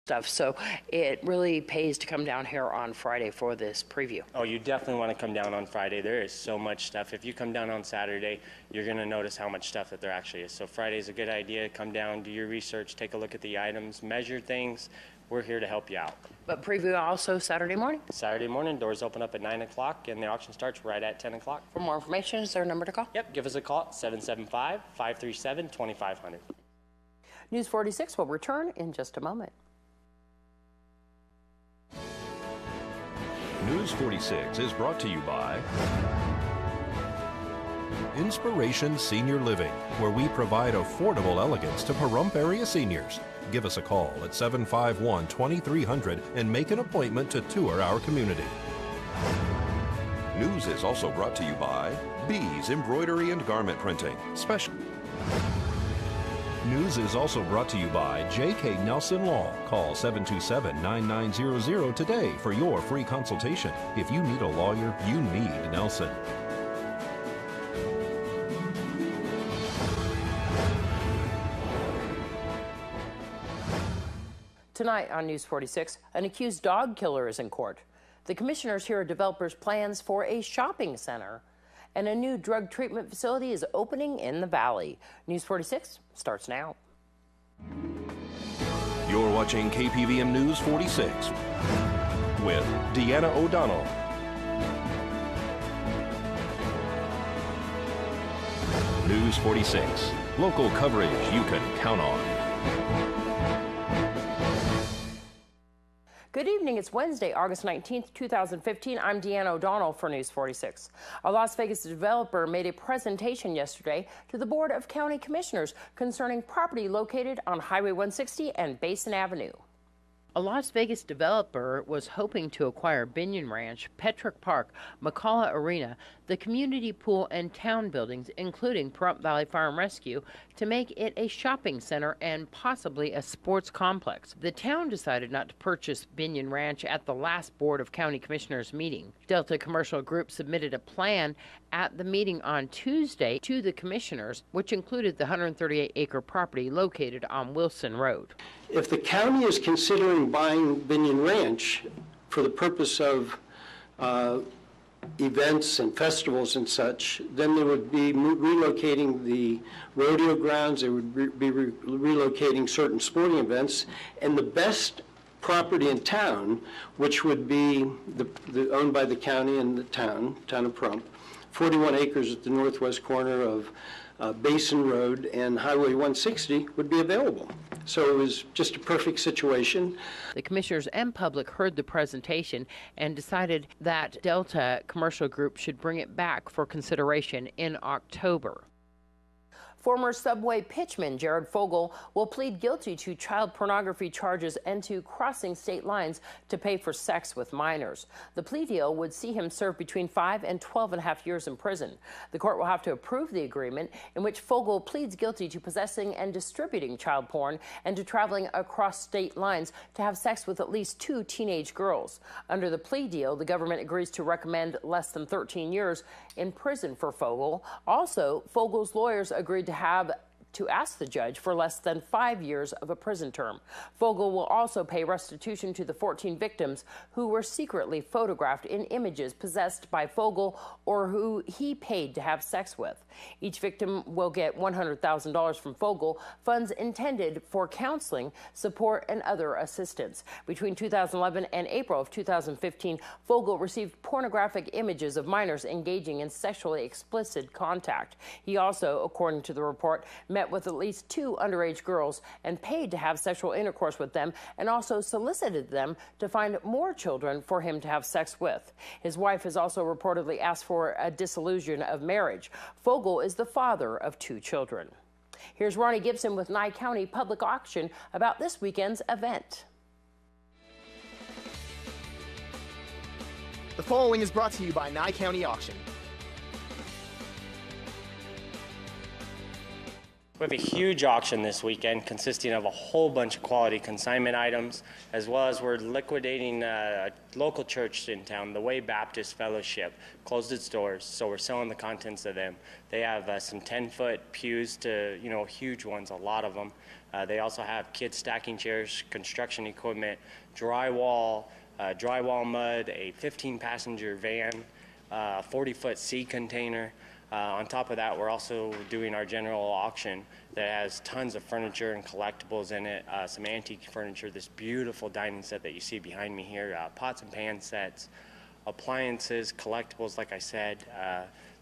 stuff. So it really pays to come down here on Friday for this preview. Oh, you definitely want to come down on Friday. There is so much stuff. If you come down on Saturday, you're going to notice how much stuff that there actually is. So Friday is a good idea. Come down, do your research, take a look at the items, measure things. We're here to help you out. But preview also Saturday morning? Saturday morning, doors open up at 9 o'clock and the auction starts right at 10 o'clock. For more information, is there a number to call? Yep, give us a call at 775-537-2500. News 46 will return in just a moment. News 46 is brought to you by Inspiration Senior Living, where we provide affordable elegance to Pahrump area seniors. Give us a call at 751-2300 and make an appointment to tour our community. News is also brought to you by Bees Embroidery and Garment Printing. Special. News is also brought to you by J.K. Nelson Law. Call 727-9900 today for your free consultation. If you need a lawyer, you need Nelson. Tonight on News 46, an accused dog killer is in court. The commissioners hear a developer's plans for a shopping center. And a new drug treatment facility is opening in the Valley. News 46 starts now. You're watching KPVM News 46 with Deanna O'Donnell. News 46, local coverage you can count on. Good evening. It's Wednesday, August 19th, 2015. I'm Deanna O'Donnell for News 46. A Las Vegas developer made a presentation yesterday to the Board of County Commissioners concerning property located on Highway 160 and Basin Avenue. A Las Vegas developer was hoping to acquire Binion Ranch, Petrick Park, McCullough Arena, the community pool, and town buildings, including Pahrump Valley Fire and Rescue, to make it a shopping center and possibly a sports complex. The town decided not to purchase Binion Ranch at the last Board of County Commissioners meeting. Delta Commercial Group submitted a plan at the meeting on Tuesday to the commissioners, which included the 138-acre property located on Wilson Road. If the county is considering buying Binion Ranch for the purpose of events and festivals and such, then they would be relocating the rodeo grounds, they would be relocating certain sporting events, and the best property in town, which would be owned by the county and the town of Pahrump, 41 acres at the northwest corner of Basin Road and Highway 160 would be available. So it was just a perfect situation. The commissioners and public heard the presentation and decided that Delta Commercial Group should bring it back for consideration in October. Former Subway pitchman Jared Fogle will plead guilty to child pornography charges and to crossing state lines to pay for sex with minors. The plea deal would see him serve between 5 and 12.5 years in prison. The court will have to approve the agreement in which Fogle pleads guilty to possessing and distributing child porn and to traveling across state lines to have sex with at least 2 teenage girls. Under the plea deal, the government agrees to recommend less than 13 years in prison for Fogle. Also, Fogle's lawyers agreed to ask the judge for less than 5 years of a prison term. Fogle will also pay restitution to the 14 victims who were secretly photographed in images possessed by Fogle or who he paid to have sex with. Each victim will get $100,000 from Fogle, funds intended for counseling, support, and other assistance. Between 2011 and April of 2015, Fogle received pornographic images of minors engaging in sexually explicit contact. He also, according to the report, met with at least 2 underage girls and paid to have sexual intercourse with them, and also solicited them to find more children for him to have sex with. His wife has also reportedly asked for a dissolution of marriage. Fogle is the father of 2 children. Here's Ronnie Gibson with Nye County Public Auction about this weekend's event. The following is brought to you by Nye County Auction. We have a huge auction this weekend consisting of a whole bunch of quality consignment items, as well as we're liquidating a local church in town, the Way Baptist Fellowship, closed its doors, so we're selling the contents of them. They have some 10-foot pews to, huge ones, a lot of them. They also have kids stacking chairs, construction equipment, drywall, drywall mud, a 15-passenger van, a 40-foot sea container. On top of that, we're also doing our general auction that has tons of furniture and collectibles in it, some antique furniture, this beautiful dining set that you see behind me here, pots and pan sets, appliances, collectibles, like I said.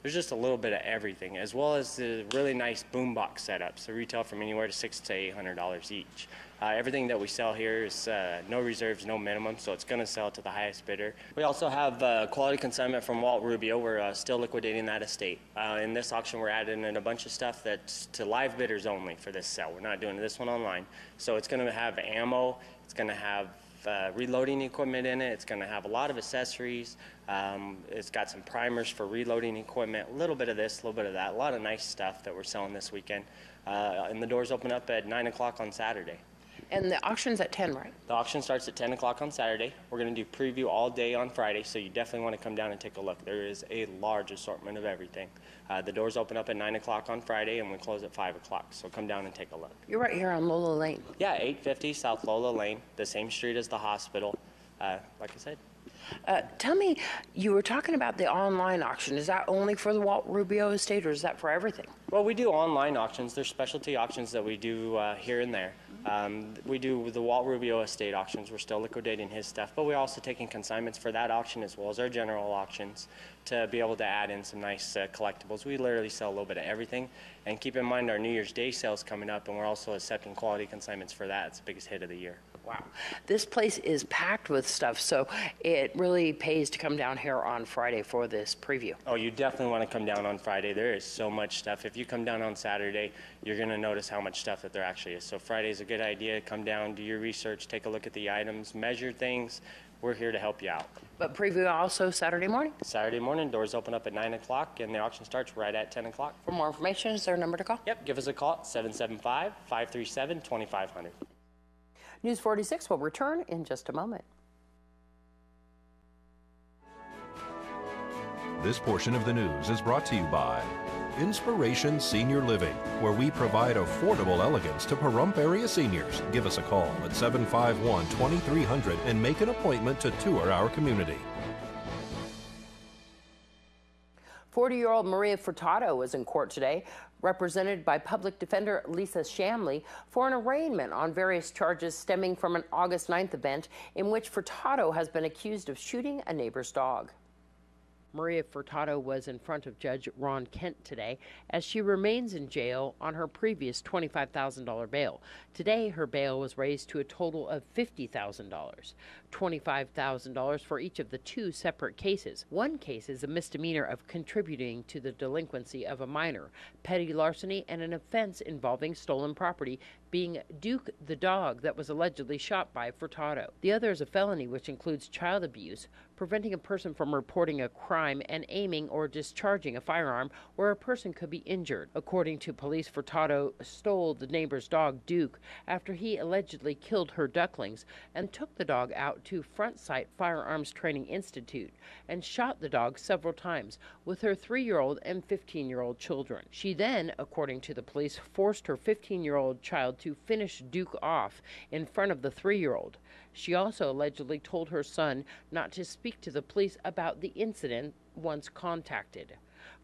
There's just a little bit of everything, as well as the really nice boombox setups. They retail from anywhere to $600 to $800 each. Everything that we sell here is no reserves, no minimum, so it's going to sell to the highest bidder. We also have quality consignment from Walt Rubio. We're still liquidating that estate. In this auction, we're adding in a bunch of stuff that's to live bidders only for this sale. We're not doing this one online. So it's going to have ammo. It's going to have reloading equipment in it. It's going to have a lot of accessories. It's got some primers for reloading equipment, a little bit of this, a little bit of that, a lot of nice stuff that we're selling this weekend. And the doors open up at 9 o'clock on Saturday. And the auction's at 10, right? The auction starts at 10 o'clock on Saturday. We're going to do preview all day on Friday, so you definitely want to come down and take a look. There is a large assortment of everything. The doors open up at 9 o'clock on Friday, and we close at 5 o'clock, so come down and take a look. You're right here on Lola Lane. Yeah, 850 South Lola Lane, the same street as the hospital, like I said. Tell me, you were talking about the online auction. Is that only for the Walt Rubio estate, or is that for everything? Well, we do online auctions. There's specialty auctions that we do here and there. We do the Walt Rubio estate auctions. We're still liquidating his stuff, but we're also taking consignments for that auction as well as our general auctions to be able to add in some nice collectibles. We literally sell a little bit of everything. And keep in mind our New Year's Day sale's coming up, and we're also accepting quality consignments for that. It's the biggest hit of the year. Wow. This place is packed with stuff, so it really pays to come down here on Friday for this preview. Oh, you definitely want to come down on Friday. There is so much stuff. If you come down on Saturday, you're going to notice how much stuff that there actually is. So Friday's a good idea. Come down, do your research, take a look at the items, measure things. We're here to help you out. But preview also Saturday morning? Saturday morning, doors open up at 9 o'clock, and the auction starts right at 10 o'clock. For more information, is there a number to call? Yep, give us a call at 775-537-2500. News 46 will return in just a moment. This portion of the news is brought to you by Inspiration Senior Living, where we provide affordable elegance to Pahrump area seniors. Give us a call at 751-2300 and make an appointment to tour our community. 40-year-old Maria Furtado was in court today, represented by public defender Lisa Shamley, for an arraignment on various charges stemming from an August 9th event in which Furtado has been accused of shooting a neighbor's dog. Maria Furtado was in front of Judge Ron Kent today as she remains in jail on her previous $25,000 bail. Today, her bail was raised to a total of $50,000, $25,000 for each of the two separate cases. One case is a misdemeanor of contributing to the delinquency of a minor, petty larceny, and an offense involving stolen property, being Duke the dog that was allegedly shot by Furtado. The other is a felony which includes child abuse, preventing a person from reporting a crime, and aiming or discharging a firearm where a person could be injured. According to police, Furtado stole the neighbor's dog, Duke, after he allegedly killed her ducklings and took the dog out to Front Sight Firearms Training Institute and shot the dog several times with her 3-year-old and 15-year-old children. She then, according to the police, forced her 15-year-old child to finish Duke off in front of the 3-year-old. She also allegedly told her son not to speak to the police about the incident once contacted.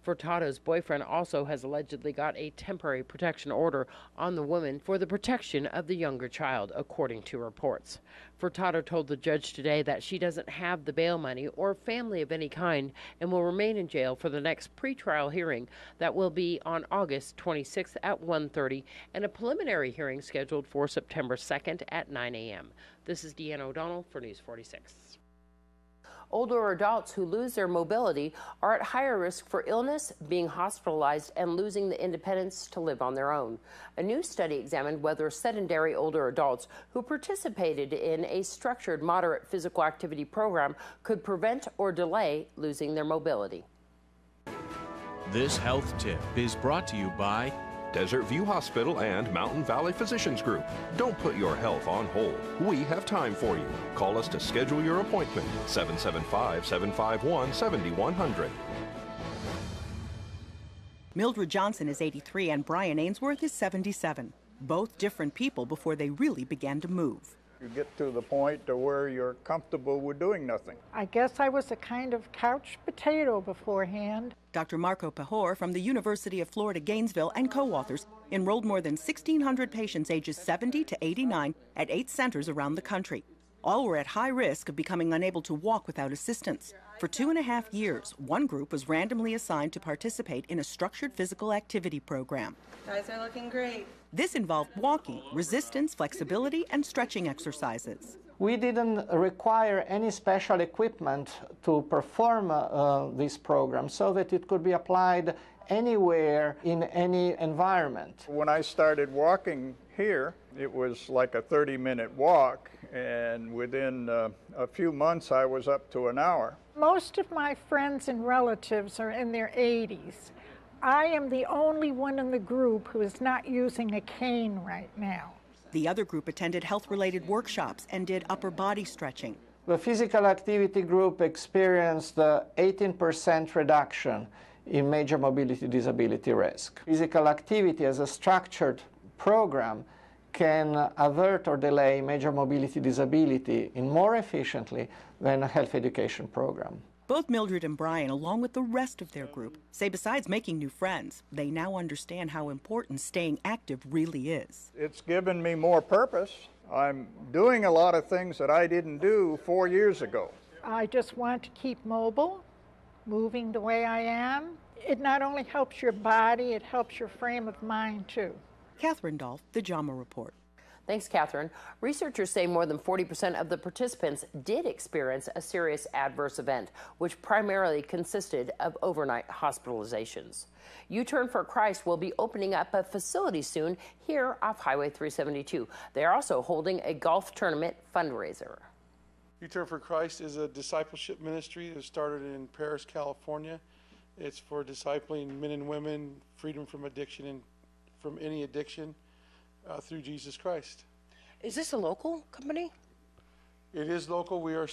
Furtado's boyfriend also has allegedly got a temporary protection order on the woman for the protection of the younger child, according to reports. Furtado told the judge today that she doesn't have the bail money or family of any kind and will remain in jail for the next pretrial hearing that will be on August 26th at 1:30 and a preliminary hearing scheduled for September 2nd at 9 a.m. This is Deanna O'Donnell for News 46. Older adults who lose their mobility are at higher risk for illness, being hospitalized, and losing the independence to live on their own. A new study examined whether sedentary older adults who participated in a structured moderate physical activity program could prevent or delay losing their mobility. This health tip is brought to you by Desert View Hospital and Mountain Valley Physicians Group. Don't put your health on hold. We have time for you. Call us to schedule your appointment. 775-751-7100. Mildred Johnson is 83 and Brian Ainsworth is 77. both different people before they really began to move. You get to the point to where you're comfortable with doing nothing. I guess I was a kind of couch potato beforehand. Dr. Marco Pajor from the University of Florida Gainesville and co-authors enrolled more than 1,600 patients ages 70 to 89 at 8 centers around the country. All were at high risk of becoming unable to walk without assistance. For 2.5 years, one group was randomly assigned to participate in a structured physical activity program. Guys are looking great. This involved walking, resistance, flexibility, and stretching exercises. We didn't require any special equipment to perform this program so that it could be applied anywhere in any environment. When I started walking here, it was like a 30-minute walk, and within a few months I was up to an hour. Most of my friends and relatives are in their 80s. I am the only one in the group who is not using a cane right now. The other group attended health-related workshops and did upper body stretching. The physical activity group experienced an 18% reduction in major mobility disability risk. Physical activity as a structured program can avert or delay major mobility disability more efficiently than a health education program. Both Mildred and Brian, along with the rest of their group, say besides making new friends, they now understand how important staying active really is. It's given me more purpose. I'm doing a lot of things that I didn't do 4 years ago. I just want to keep mobile, moving the way I am. It not only helps your body, it helps your frame of mind too. Catherine Dolph, The JAMA Report. Thanks, Catherine. Researchers say more than 40% of the participants did experience a serious adverse event, which primarily consisted of overnight hospitalizations. U-Turn for Christ will be opening up a facility soon here off Highway 372. They are also holding a golf tournament fundraiser. U-Turn for Christ is a discipleship ministry that started in Paris, California. It's for discipling men and women, freedom from addiction and from any addiction. Through Jesus Christ. Is this a local company? It is local. We've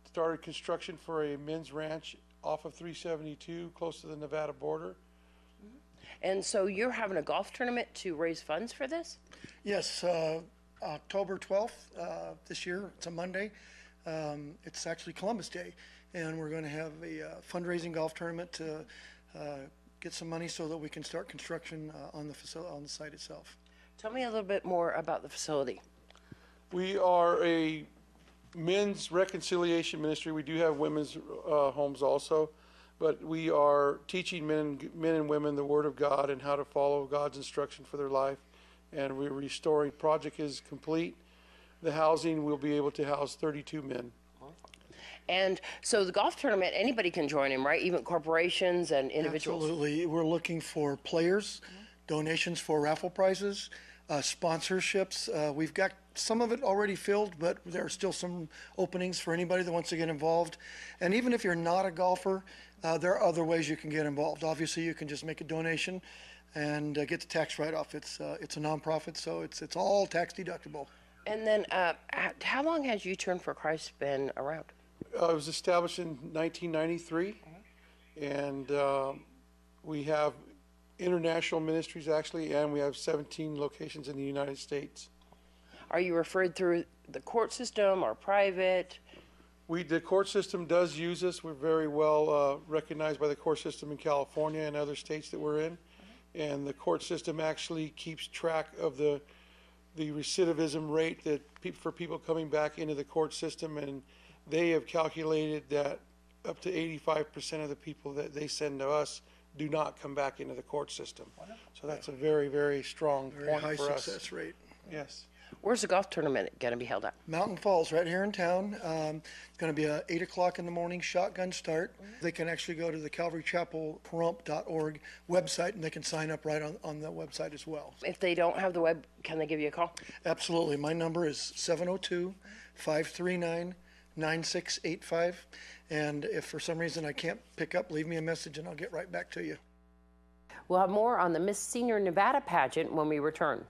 started construction for a men's ranch off of 372, close to the Nevada border. And so you're having a golf tournament to raise funds for this? Yes, October 12th this year. It's a Monday. It's actually Columbus Day, and we're going to have a fundraising golf tournament to get some money so that we can start construction on the facility, on the site itself. Tell me a little bit more about the facility. We are a men's reconciliation ministry. We do have women's homes also, but we are teaching men and women the Word of God and how to follow God's instruction for their life. And we're restoring. Project is complete. The housing will be able to house 32 men. And so the golf tournament, anybody can join in, right? Even corporations and individuals? Absolutely. We're looking for players, donations for raffle prizes, sponsorships. We've got some of it already filled, but there are still some openings for anybody that wants to get involved. And even if you're not a golfer, there are other ways you can get involved. Obviously, you can just make a donation and get the tax write-off. It's a nonprofit, so it's all tax deductible. And then how long has U-Turn for Christ been around? It was established in 1993, and we have international ministries actually, and we have 17 locations in the United States. Are you referred through the court system or private? The court system does use us. We're very well recognized by the court system in California and other states that we're in, and the court system actually keeps track of the recidivism rate that for people coming back into the court system, and they have calculated that up to 85% of the people that they send to us do not come back into the court system. So that's a very, very strong point for us. Very high success rate. Yes. Where's the golf tournament going to be held at? Mountain Falls, right here in town. It's going to be a 8 o'clock in the morning shotgun start. They can actually go to the CalvaryChapelPahrump.org website, and they can sign up right on the website as well. If they don't have the web, can they give you a call? Absolutely. My number is 702-539-9685. And if for some reason I can't pick up, leave me a message and I'll get right back to you. We'll have more on the Miss Senior Nevada pageant when we return.